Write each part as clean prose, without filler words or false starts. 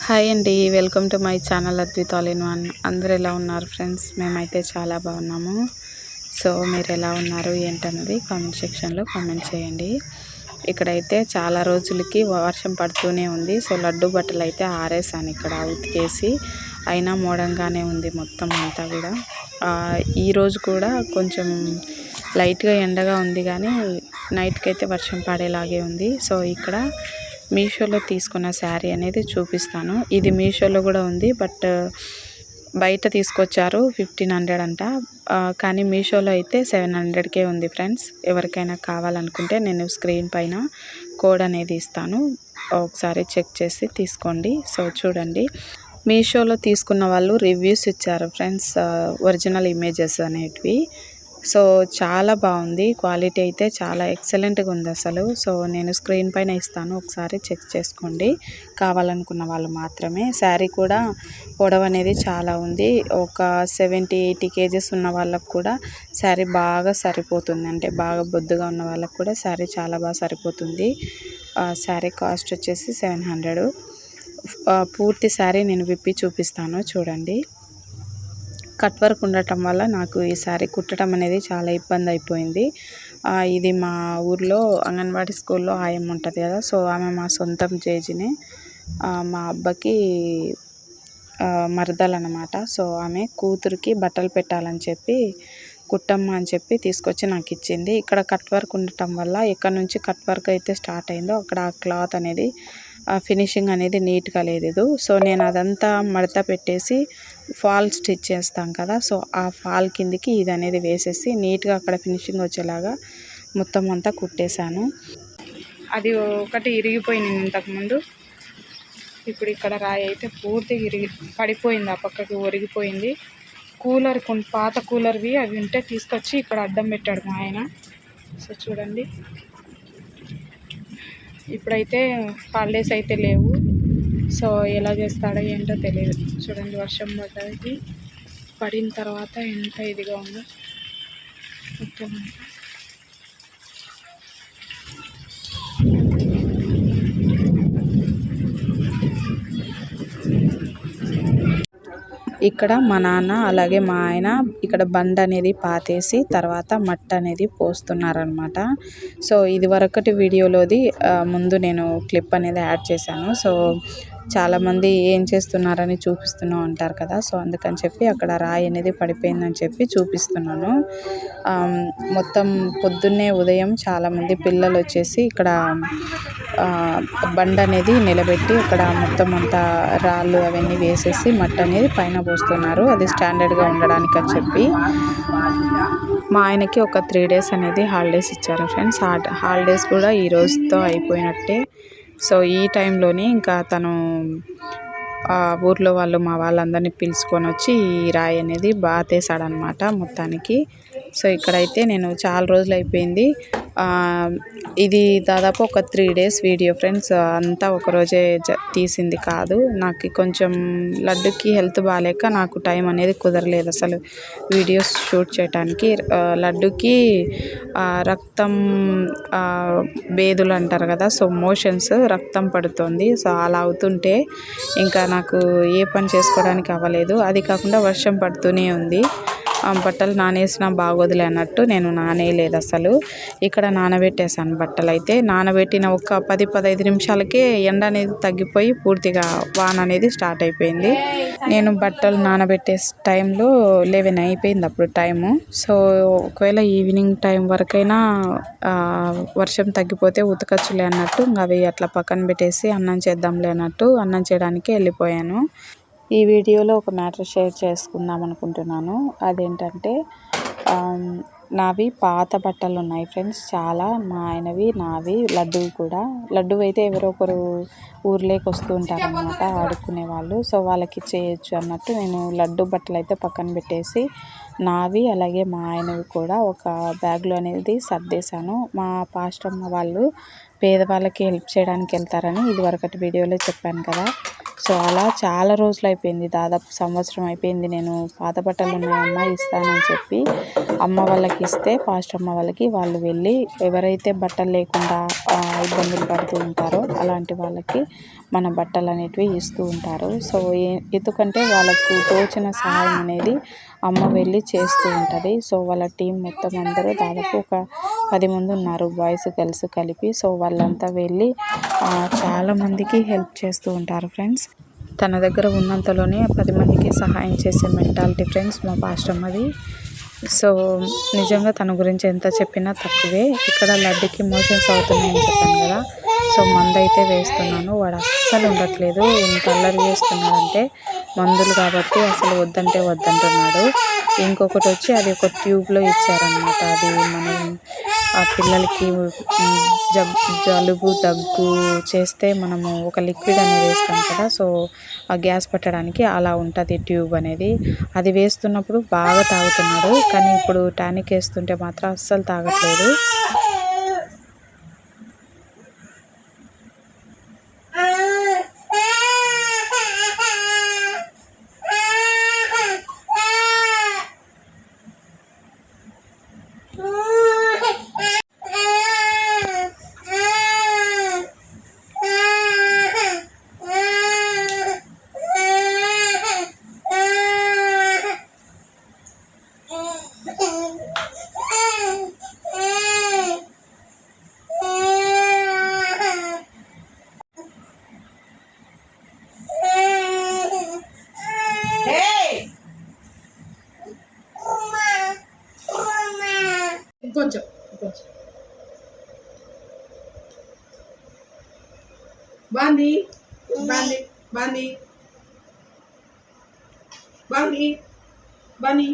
Hi అండి, welcome to my channel Advitha all in one. అందరు ఎలా ఉన్నారు ఫ్రెండ్స్? మేమైతే చాలా బాగున్నాము. సో మీరు ఎలా ఉన్నారు ఏంటన్నది కామెంట్ సెక్షన్లో కామెంట్ చేయండి. ఇక్కడైతే చాలా రోజులకి వర్షం పడుతూనే ఉంది. సో లడ్డు బట్టలు అయితే ఆరేసాను ఇక్కడ ఉతికేసి. అయినా మోడంగానే ఉంది మొత్తం అంతా కూడా. ఈరోజు కూడా కొంచెం లైట్గా ఎండగా ఉంది, కానీ నైట్కి అయితే వర్షం పడేలాగే ఉంది. సో ఇక్కడ మీషోలో తీసుకున్న శారీ అనేది చూపిస్తాను. ఇది మీషోలో కూడా ఉంది, బట్ బయట తీసుకొచ్చారు 1500 అంట. కానీ మీషోలో అయితే 700కే ఉంది ఫ్రెండ్స్. ఎవరికైనా కావాలనుకుంటే నేను స్క్రీన్ పైన కోడ్ అనేది ఇస్తాను, ఒకసారి చెక్ చేసి తీసుకోండి. సో చూడండి, మీషోలో తీసుకున్న వాళ్ళు రివ్యూస్ ఇచ్చారు ఫ్రెండ్స్, ఒరిజినల్ ఇమేజెస్ అనేటివి. సో చాలా బాగుంది, క్వాలిటీ అయితే చాలా ఎక్సలెంట్గా ఉంది అసలు. సో నేను స్క్రీన్ పైన ఇస్తాను, ఒకసారి చెక్ చేసుకోండి కావాలనుకున్న వాళ్ళు మాత్రమే. శారీ కూడా పొడవు అనేది చాలా ఉంది. ఒక 70-80 కేజెస్ ఉన్న వాళ్ళకు కూడా శారీ బాగా సరిపోతుంది, అంటే బాగా బొద్దుగా ఉన్న వాళ్ళకు కూడా శారీ చాలా బాగా సరిపోతుంది. శారీ కాస్ట్ వచ్చేసి 700. పూర్తి శారీ నేను విప్పి చూపిస్తాను చూడండి. కట్ వర్క్ ఉండటం వల్ల నాకు ఈ శారీ కుట్టడం అనేది చాలా ఇబ్బంది అయిపోయింది. ఇది మా ఊర్లో అంగన్వాడీ స్కూల్లో ఆయమ్మ ఉంటుంది కదా, సో ఆమె మా సొంతం జేజినే, మా అబ్బకి మరదలన్నమాట. సో ఆమె కూతురికి బట్టలు పెట్టాలని చెప్పి కుట్టమ్మ అని చెప్పి తీసుకొచ్చి నాకు ఇచ్చింది. ఇక్కడ కట్ వర్క్ ఉండటం వల్ల ఎక్కడ నుంచి కట్ వర్క్ అయితే స్టార్ట్ అయిందో అక్కడ ఆ క్లాత్ అనేది ఫినిషింగ్ అనేది నీట్గా లేదు. సో నేను అదంతా మడత పెట్టేసి ఫాల్ స్టిచ్ చేస్తాం కదా, సో ఆ ఫాల్ కిందికి ఇది అనేది వేసేసి నీట్గా అక్కడ ఫినిషింగ్ వచ్చేలాగా మొత్తం అంతా కుట్టేశాను. అది ఒకటి ఇరిగిపోయింది ఇంతకుముందు. ఇప్పుడు ఇక్కడ రాయి అయితే పూర్తిగా పడిపోయింది, ఆ పక్కకి ఒరిగిపోయింది. కూలర్ పాత కూలర్వి అవి ఉంటే తీసుకొచ్చి ఇక్కడ అడ్డం పెట్టాడు మా ఆయన. సో చూడండి, ఇప్పుడైతే హాలిడేస్ అయితే లేవు, సో ఎలా చేస్తాడో ఏంటో తెలియదు. చూడండి, వర్షం పడిన తర్వాత ఎంత ఇదిగా ఉందో మొత్తం. ఇక్కడ మా నాన్న అలాగే మా ఆయన ఇక్కడ బండ అనేది పాతేసి తర్వాత మట్టి అనేది పోస్తున్నారనమాట. సో ఇది వరకటి వీడియోలోది ముందు నేను క్లిప్ అనేది యాడ్ చేశాను. సో చాలామంది ఏం చేస్తున్నారని చూపిస్తూనే ఉంటారు కదా, సో అందుకని చెప్పి అక్కడ రాయి అనేది పడిపోయిందని చెప్పి చూపిస్తున్నాను. మొత్తం పొద్దున్నే ఉదయం చాలామంది పిల్లలు వచ్చేసి ఇక్కడ బండ అనేది నిలబెట్టి అక్కడ మొత్తం అంతా రాళ్ళు అవన్నీ వేసేసి మట్టి అనేది పైన పోస్తున్నారు, అది స్టాండర్డ్గా ఉండడానికి అని చెప్పి. మా ఆయనకి ఒక 3 days అనేది హాలిడేస్ ఇచ్చారు ఫ్రెండ్స్. హాలిడేస్ కూడా ఈ రోజుతో అయిపోయినట్టే. సో ఈ టైంలోనే ఇంకా తను ఊర్లో వాళ్ళు మా వాళ్ళందరినీ పిలుచుకొని వచ్చి ఈ రాయి అనేది బాతేసాడనమాట మొత్తానికి. సో ఇక్కడైతే నేను చాలా రోజులు అయిపోయింది, ఇది దాదాపు ఒక 3 days వీడియో ఫ్రెండ్స్. అంతా ఒకరోజే తీసింది కాదు, నాకు కొంచెం లడ్డుకి హెల్త్ బాగాలేక నాకు టైం అనేది కుదరలేదు అసలు వీడియోస్ షూట్ చేయడానికి. లడ్డుకి రక్తం బేదులు అంటారు కదా, సో మోషన్స్ రక్తం పడుతుంది. సో అలా అవుతుంటే ఇంకా నాకు ఏ పని చేసుకోవడానికి అవ్వలేదు. అది కాకుండా వర్షం పడుతూనే ఉంది, బట్టలు నానేసినా బాగోదులే అన్నట్టు నేను నానేయలేదు అసలు. ఇక్కడ నానబెట్టేసాను బట్టలు. అయితే నానబెట్టిన ఒక 10-15 నిమిషాలకే ఎండ అనేది తగ్గిపోయి పూర్తిగా వాన అనేది స్టార్ట్ అయిపోయింది. నేను బట్టలు నానబెట్టే టైంలో 11 అయిపోయింది అప్పుడు టైము. సో ఒకవేళ ఈవినింగ్ టైం వరకైనా వర్షం తగ్గిపోతే ఉతకచ్చులే అన్నట్టు అవి అట్లా పక్కన పెట్టేసి అన్నం చేద్దాంలే అన్నట్టు అన్నం చేయడానికి వెళ్ళిపోయాను. ఈ వీడియోలో ఒక మ్యాటర్ షేర్ చేసుకుందాం అనుకుంటున్నాను. అదేంటంటే నావి పాత బట్టలు ఉన్నాయి ఫ్రెండ్స్ చాలా, మా ఆయనవి నావి, లడ్డువి కూడా. లడ్డువి అయితే ఎవరో ఒకరు ఊర్లోకి వస్తూ ఉంటారనమాట ఆడుకునే వాళ్ళు, సో వాళ్ళకి ఇచ్చేయచ్చు అన్నట్టు నేను లడ్డు బట్టలు అయితే పక్కన పెట్టేసి నావి అలాగే మా ఆయనవి కూడా ఒక బ్యాగ్లో అనేది సర్దేశాను. మా పాస్టమ్మ వాళ్ళు పేదవాళ్ళకి హెల్ప్ చేయడానికి వెళ్తారని ఇది వరకటి వీడియోలో చెప్పాను కదా, సో అలా చాలా రోజులు అయిపోయింది, దాదాపు సంవత్సరం అయిపోయింది. నేను పాత బట్టలు ఉన్నాయమ్మా ఇస్తానని చెప్పి అమ్మ వాళ్ళకి ఇస్తే, పాస్టర్ అమ్మ వాళ్ళకి, వాళ్ళు వెళ్ళి ఎవరైతే బట్టలు లేకుండా ఇబ్బందులు పడుతూ ఉంటారో అలాంటి వాళ్ళకి మన బట్టలు అనేటివి ఇస్తూ ఉంటారు. సో ఎందుకంటే వాళ్ళకు తోచిన సహాయం అనేది అమ్మ వెళ్ళి చేస్తూ ఉంటుంది. సో వాళ్ళ టీం మొత్తం అందరూ దాదాపు ఒక 10 మంది ఉన్నారు, బాయ్స్ గర్ల్స్ కలిపి. సో వాళ్ళంతా వెళ్ళి చాలామందికి హెల్ప్ చేస్తూ ఉంటారు ఫ్రెండ్స్. తన దగ్గర ఉన్నంతలోనే 10 మందికి సహాయం చేసే మెంటాలిటీ ఫ్రెండ్స్ మా పాస్టర్ అమ్మది. సో నిజంగా తన గురించి ఎంత చెప్పినా తక్కువే. ఇక్కడ లడ్డుకి మోషన్స్ అవుతున్నాయని చెప్పాను కదా, సో మందు అయితే వేస్తున్నాను. వాడు అస్సలు ఉండట్లేదు, ఎంత అల్లరి చేస్తున్నాడంటే మందులు కాబట్టి అసలు వద్దంటే వద్దంటున్నాడు. ఇంకొకటి వచ్చి అది ఒక ట్యూబ్లో ఇచ్చారనమాట. అది మనం ఆ పిల్లలకి జలుబు దగ్గు చేస్తే మనము ఒక లిక్విడ్ అనేది వేస్తాం కదా, సో ఆ గ్యాస్ పట్టడానికి అలా ఉంటుంది ట్యూబ్ అనేది. అది వేస్తున్నప్పుడు బాగా తాగుతున్నాడు, కానీ ఇప్పుడు టానిక్ వేస్తుంటే మాత్రం అస్సలు తాగట్లేదు. కొంచెం బాంది బాంది బాంది బాంది బాంది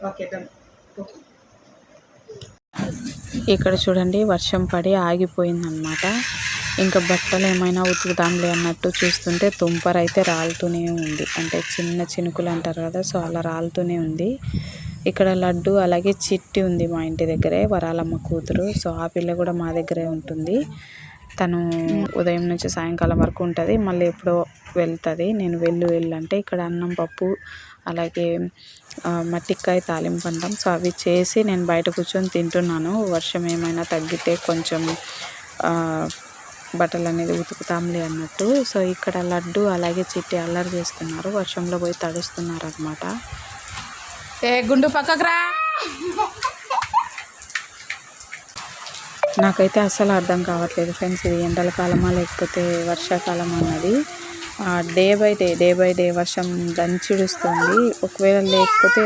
ఓకే డన్. ఇక్కడ చూడండి వర్షం పడి ఆగిపోయిందనమాట. ఇంకా బట్టలు ఏమైనా ఉతుకుదాంలే అన్నట్టు చూస్తుంటే తుంపర్ అయితే రాలుతూనే ఉంది, అంటే చిన్న చినుకులు అంటారు కదా, సో అలా రాలుతూనే ఉంది. ఇక్కడ లడ్డు అలాగే చిట్టి ఉంది మా ఇంటి దగ్గరే, వరాలమ్మ కూతురు. సో ఆ పిల్ల కూడా మా దగ్గరే ఉంటుంది. తను ఉదయం నుంచి సాయంకాలం వరకు ఉంటుంది, మళ్ళీ ఎప్పుడో వెళ్తుంది. నేను వెళ్ళంటే ఇక్కడ అన్నం పప్పు అలాగే మట్టికాయ తాలింపు అంటాం, సో అవి చేసి నేను బయట కూర్చొని తింటున్నాను. వర్షం ఏమైనా తగ్గితే కొంచెం బట్టలు అనేది ఉతుకుతాంలే అన్నట్టు. సో ఇక్కడ లడ్డు అలాగే చిట్టి అల్లరి చేస్తున్నారు, వర్షంలో పోయి తడుస్తున్నారు అనమాట. ఏ గుండు పక్కకు రా. నాకైతే అస్సలు అర్థం కావట్లేదు ఫ్రెండ్స్, ఇది ఎండల కాలమా లేకపోతే వర్షాకాలం అన్నది. డే బై డే వర్షం దంచిడుస్తుంది. ఒకవేళ లేకపోతే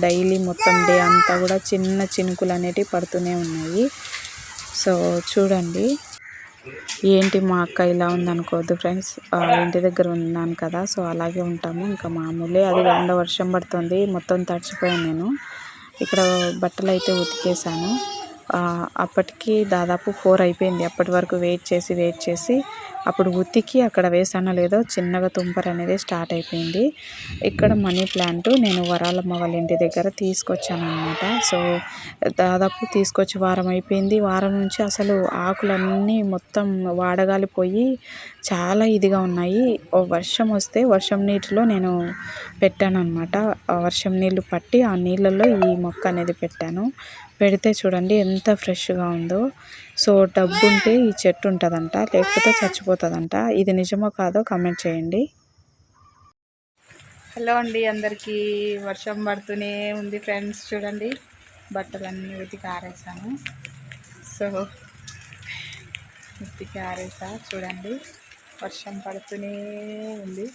డైలీ మొత్తం డే అంతా కూడా చిన్న చినుకులు అనేటివి పడుతూనే ఉన్నాయి. సో చూడండి, ఏంటి మా అక్క ఇలా ఉందనుకోవద్దు ఫ్రెండ్స్, ఇంటి దగ్గర ఉన్నాను కదా, సో అలాగే ఉంటాము, ఇంకా మామూలే. అది కాకుండా వర్షం పడుతుంది, మొత్తం తడిచిపోయాను నేను. ఇక్కడ బట్టలు అయితే ఉతికేసాను. అప్పటికి దాదాపు 4 అయిపోయింది. అప్పటి వరకు వెయిట్ చేసి అప్పుడు ఉతికి అక్కడ వేసానో లేదో చిన్నగా తుంపర్ అనేది స్టార్ట్ అయిపోయింది. ఇక్కడ మనీ ప్లాంట్ నేను వరాలమ్మ వాళ్ళ ఇంటి దగ్గర తీసుకొచ్చాను అనమాట. సో దాదాపు తీసుకొచ్చి వారం అయిపోయింది. వారం నుంచి అసలు ఆకులన్నీ మొత్తం వాడగాలిపోయి చాలా ఇదిగా ఉన్నాయి. వర్షం వస్తే వర్షం నీటిలో నేను పెట్టాను అనమాట. వర్షం నీళ్ళు పట్టి ఆ నీళ్ళల్లో ఈ మొక్క అనేది పెట్టాను. పెడితే చూడండి ఎంత ఫ్రెష్గా ఉందో. సో డబ్బు ఉంటే ఈ చెట్టు ఉంటుందంట, లేకపోతే చచ్చిపోతుందంట. ఇది నిజమో కాదో కామెంట్ చేయండి. హలో అండి అందరికీ. వర్షం పడుతూనే ఉంది ఫ్రెండ్స్. చూడండి బట్టలన్నీ ఉతికి ఆరేసాను. సో ఉతికి ఆరేసా, చూడండి వర్షం పడుతూనే ఉంది.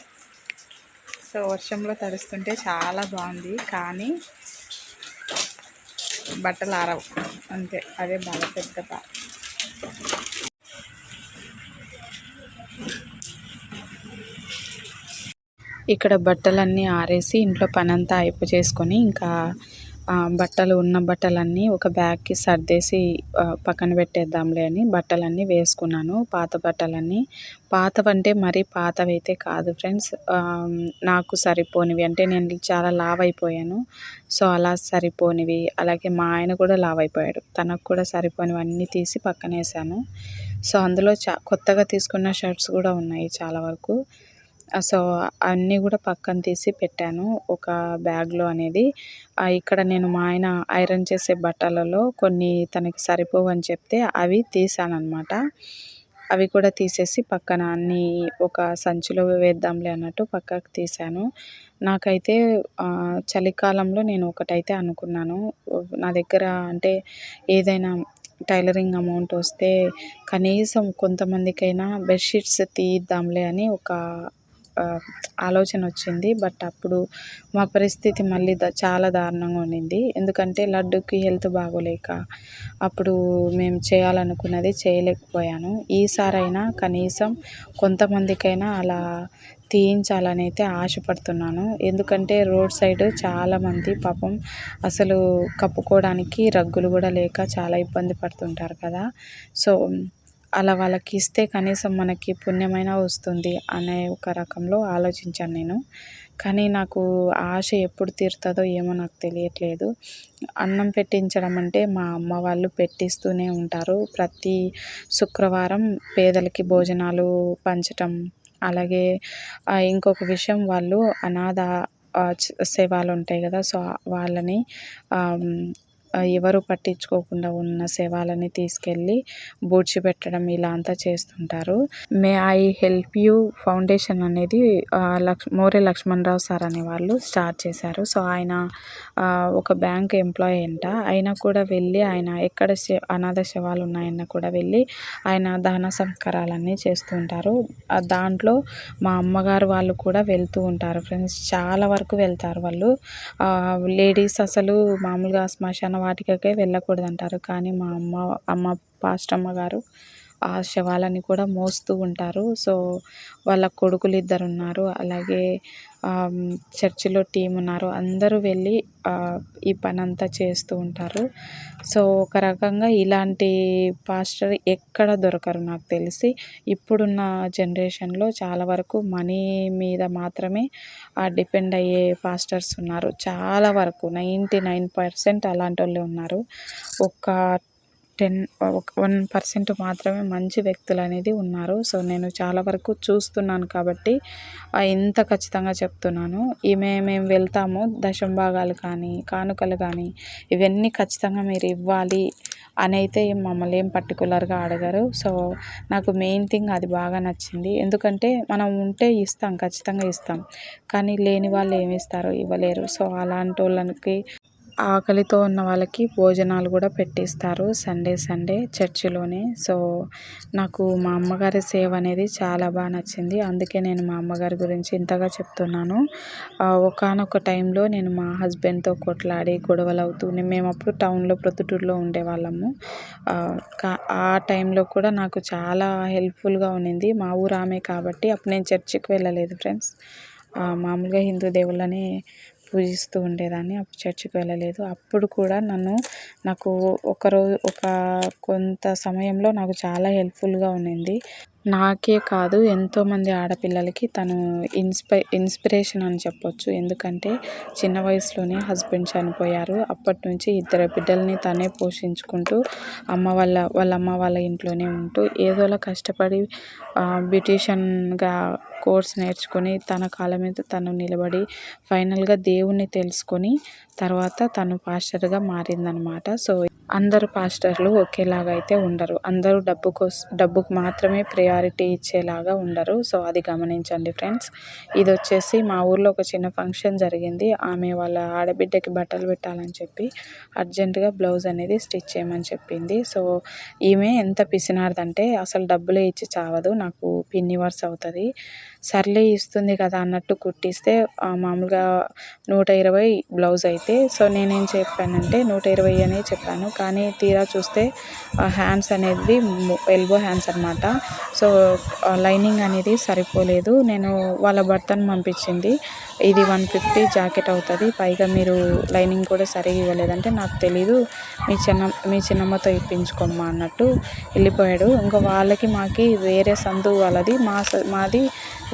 సో వర్షంలో తడుస్తుంటే చాలా బాగుంది, కానీ బట్టలు ఆరవు అంతే, అదే బాగా పెద్ద బాధ. ఇక్కడ బట్టలన్నీ ఆరేసి ఇంట్లో పనంతా చేసుకొని ఇంకా బట్టలు ఉన్న బట్టలన్నీ ఒక బ్యాగ్కి సర్దేసి పక్కన పెట్టేద్దాంలే అని బట్టలన్నీ వేసుకున్నాను. పాత బట్టలన్నీ, పాతవంటే మరీ పాతవి అయితే కాదు ఫ్రెండ్స్, నాకు సరిపోనివి, అంటే నేను చాలా లావ్ అయిపోయాను, సో అలా సరిపోనివి. అలాగే మా ఆయన కూడా లావ్ అయిపోయాడు, తనకు కూడా సరిపోనివి అన్నీ తీసి పక్కన వేసాను. సో అందులో కొత్తగా తీసుకున్న షర్ట్స్ కూడా ఉన్నాయి చాలా వరకు. సో అన్నీ కూడా పక్కన తీసి పెట్టాను ఒక బ్యాగ్లో అనేది. ఇక్కడ నేను మా ఆయన ఐరన్ చేసే బట్టలలో కొన్ని తనకి సరిపోవని చెప్తే అవి తీసానన్నమాట. అవి కూడా తీసేసి పక్కన అన్నీ ఒక సంచిలో వేద్దాంలే అన్నట్టు పక్కకు తీసాను. నాకైతే చలికాలంలో నేను ఒకటైతే అనుకున్నాను, నా దగ్గర అంటే ఏదైనా టైలరింగ్ అమౌంట్ వస్తే కనీసం కొంతమందికైనా బెడ్షీట్స్ తీయిద్దాంలే అని ఒక ఆలోచన వచ్చింది. బట్ అప్పుడు మా పరిస్థితి మళ్ళీ చాలా దారుణంగా ఉండింది. ఎందుకంటే లడ్డుకి హెల్త్ బాగోలేక అప్పుడు మేము చేయాలనుకున్నది చేయలేకపోయాను. ఈసారైనా కనీసం కొంతమందికైనా అలా తీయించాలని అయితే ఆశపడుతున్నాను. ఎందుకంటే రోడ్ సైడ్ చాలామంది పాపం అసలు కప్పుకోవడానికి రగ్గులు కూడా లేక చాలా ఇబ్బంది పడుతుంటారు కదా. సో అలా వాళ్ళకి ఇస్తే కనీసం మనకి పుణ్యమైనా వస్తుంది అనే ఒక రకంలో ఆలోచించాను నేను. కానీ నాకు ఆశ ఎప్పుడు తీరుతుందో ఏమో నాకు తెలియట్లేదు. అన్నం పెట్టించడం అంటే మా అమ్మ వాళ్ళు పెట్టిస్తూనే ఉంటారు. ప్రతి శుక్రవారం పేదలకి భోజనాలు పంచటం, అలాగే ఇంకొక విషయం వాళ్ళు అనాథ శవాలు ఉంటాయి కదా, సో వాళ్ళని ఎవరు పట్టించుకోకుండా ఉన్న శవాలని తీసుకెళ్ళి పూడ్చిపెట్టడం ఇలా అంతా చేస్తుంటారు. May I help you foundation అనేది మోరే లక్ష్మణరావు సార్ అనే వాళ్ళు స్టార్ట్ చేశారు. సో ఆయన ఒక బ్యాంక్ ఎంప్లాయీ అంట. అయినా కూడా వెళ్ళి ఆయన ఎక్కడ అనాథ శవాలు ఉన్నాయన్నా కూడా వెళ్ళి ఆయన దహన సంస్కారాలన్నీ చేస్తూ ఉంటారు. దాంట్లో మా అమ్మగారు వాళ్ళు కూడా వెళ్తూ ఉంటారు ఫ్రెండ్స్. చాలా వరకు వెళ్తారు వాళ్ళు. లేడీస్ అసలు మామూలుగా శ్మశాన వాటికకే వెళ్ళకూడదు అంటారు. కానీ మా అమ్మ పాస్టమ్మ గారు ఆ శవాలని కూడా మోస్తూ ఉంటారు. సో వాళ్ళ కొడుకులు 2 ఉన్నారు, అలాగే చర్చిలో టీం ఉన్నారు. అందరూ వెళ్ళి ఈ పని అంతా చేస్తూ ఉంటారు. సో ఒక రకంగా ఇలాంటి పాస్టర్ ఎక్కడ దొరకరు నాకు తెలిసి. ఇప్పుడున్న జనరేషన్లో చాలా వరకు మనీ మీద మాత్రమే డిపెండ్ అయ్యే పాస్టర్స్ ఉన్నారు. చాలా వరకు 99% అలాంటి వాళ్ళే ఉన్నారు. ఒక 1% మాత్రమే మంచి వ్యక్తులు అనేది ఉన్నారు. సో నేను చాలా వరకు చూస్తున్నాను కాబట్టి ఇంత ఖచ్చితంగా చెప్తున్నాను. మేము వెళ్తాము, దశమ భాగాలు కానీ కానుకలు కానీ ఇవన్నీ ఖచ్చితంగా మీరు ఇవ్వాలి అని అయితే మమ్మల్ని ఏం పర్టికులర్గా అడగరు. సో నాకు మెయిన్ థింగ్ అది బాగా నచ్చింది. ఎందుకంటే మనం ఉంటే ఇస్తాం, ఖచ్చితంగా ఇస్తాం. కానీ లేని వాళ్ళు ఏమి ఇస్తారు, ఇవ్వలేరు. సో అలాంటి వాళ్ళకి ఆకలితో ఉన్న వాళ్ళకి భోజనాలు కూడా పెట్టిస్తారు సండే చర్చిలోనే. సో నాకు మా అమ్మగారి సేవ అనేది చాలా బాగా నచ్చింది. అందుకే నేను మా అమ్మగారి గురించి ఇంతగా చెప్తున్నాను. ఒకానొక టైంలో నేను మా హస్బెండ్తో కొట్లాడి గొడవలు అవుతూ మేము అప్పుడు టౌన్లో ప్రొద్దుటూరులో ఉండేవాళ్ళము. ఆ టైంలో కూడా నాకు చాలా హెల్ప్ఫుల్గా ఉన్నింది. మా ఊరు ఆమె కాబట్టి అప్పుడు నేను చర్చికి వెళ్ళలేదు ఫ్రెండ్స్. మామూలుగా హిందూ దేవుళ్ళని పూజిస్తూ ఉండేదాన్ని. అప్పుడు చర్చికి వెళ్ళలేదు. అప్పుడు కూడా నాకు కొంత సమయంలో నాకు చాలా హెల్ప్ఫుల్గా ఉన్నింది. నాకే కాదు ఎంతోమంది ఆడపిల్లలకి తను ఇన్స్పిరేషన్ అని చెప్పొచ్చు. ఎందుకంటే చిన్న వయసులోనే హస్బెండ్ చనిపోయారు. అప్పటి నుంచి 2 బిడ్డల్ని తనే పోషించుకుంటూ వాళ్ళ అమ్మ వాళ్ళ ఇంట్లోనే ఉంటూ ఏదోలా కష్టపడి బ్యూటీషియన్గా కోర్స్ నేర్చుకొని తన కాళ్ళ మీద తను నిలబడి ఫైనల్గా దేవుణ్ణి తెలుసుకొని తర్వాత తను పాస్టర్గా మారిందనమాట. సో అందరు పాస్టర్లు ఒకేలాగా అయితే ఉండరు. అందరూ డబ్బుకు మాత్రమే ప్రయారిటీ ఇచ్చేలాగా ఉండరు. సో అది గమనించండి ఫ్రెండ్స్. ఇది వచ్చేసి మా ఊర్లో ఒక చిన్న ఫంక్షన్ జరిగింది. ఆమె వాళ్ళ ఆడబిడ్డకి బట్టలు పెట్టాలని చెప్పి అర్జెంటుగా బ్లౌజ్ అనేది స్టిచ్ చేయమని చెప్పింది. సో ఈమె ఎంత పిసినారిదంటే అసలు డబ్బులే ఇచ్చి చావదు, నాకు పిన్ని వర్స్ అవుతుంది, సర్లే ఇస్తుంది కదా అన్నట్టు కుట్టిస్తే మామూలుగా 120 బ్లౌజ్ అయితే. సో నేనేం చెప్పానంటే 120 అనే చెప్పాను. కానీ తీరా చూస్తే హ్యాండ్స్ అనేది ఎల్బో హ్యాండ్స్ అనమాట. సో లైనింగ్ అనేది సరిపోలేదు. నేను వాళ్ళ భర్తను పంపించింది, ఇది 150 జాకెట్ అవుతుంది, పైగా మీరు లైనింగ్ కూడా సరిగా ఇవ్వలేదంటే నాకు తెలీదు, మీ చిన్నమ్మతో ఇప్పించుకోమ్మా అన్నట్టు వెళ్ళిపోయాడు. ఇంకా మాకి వేరే సందు వాళ్ళది, మాది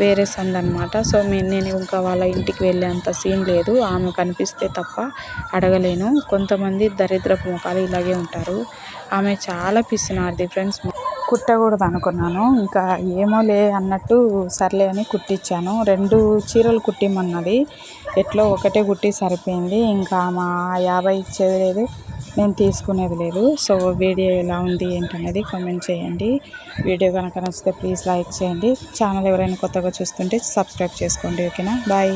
వేరే సందు అనమాట. సో నేను ఇంకా వాళ్ళ ఇంటికి వెళ్ళేంత సీన్ లేదు. ఆమె కనిపిస్తే తప్ప అడగలేను. కొంతమంది దరిద్రపు ముఖాలు ఇలాగే ఉంటారు. ఆమె చాలా పిసినారిది ఫ్రెండ్స్. కుట్టకూడదు అనుకున్నాను. ఇంకా ఏమోలే అన్నట్టు సర్లే అని కుట్టించాను. 2 చీరలు కుట్టిమన్నది. ఎట్లో ఒకటే కుట్టి సరిపోయింది. ఇంకా మా 50 ఇచ్చేది లేదు, నేను తీసుకునేది లేదు. సో వీడియో ఎలా ఉంది ఏంటనేది కామెంట్ చేయండి. వీడియో కనుక నచ్చితే ప్లీజ్ లైక్ చేయండి. ఛానల్ ఎవరైనా కొత్తగా చూస్తుంటే సబ్స్క్రైబ్ చేసుకోండి. ఓకేనా, బాయ్.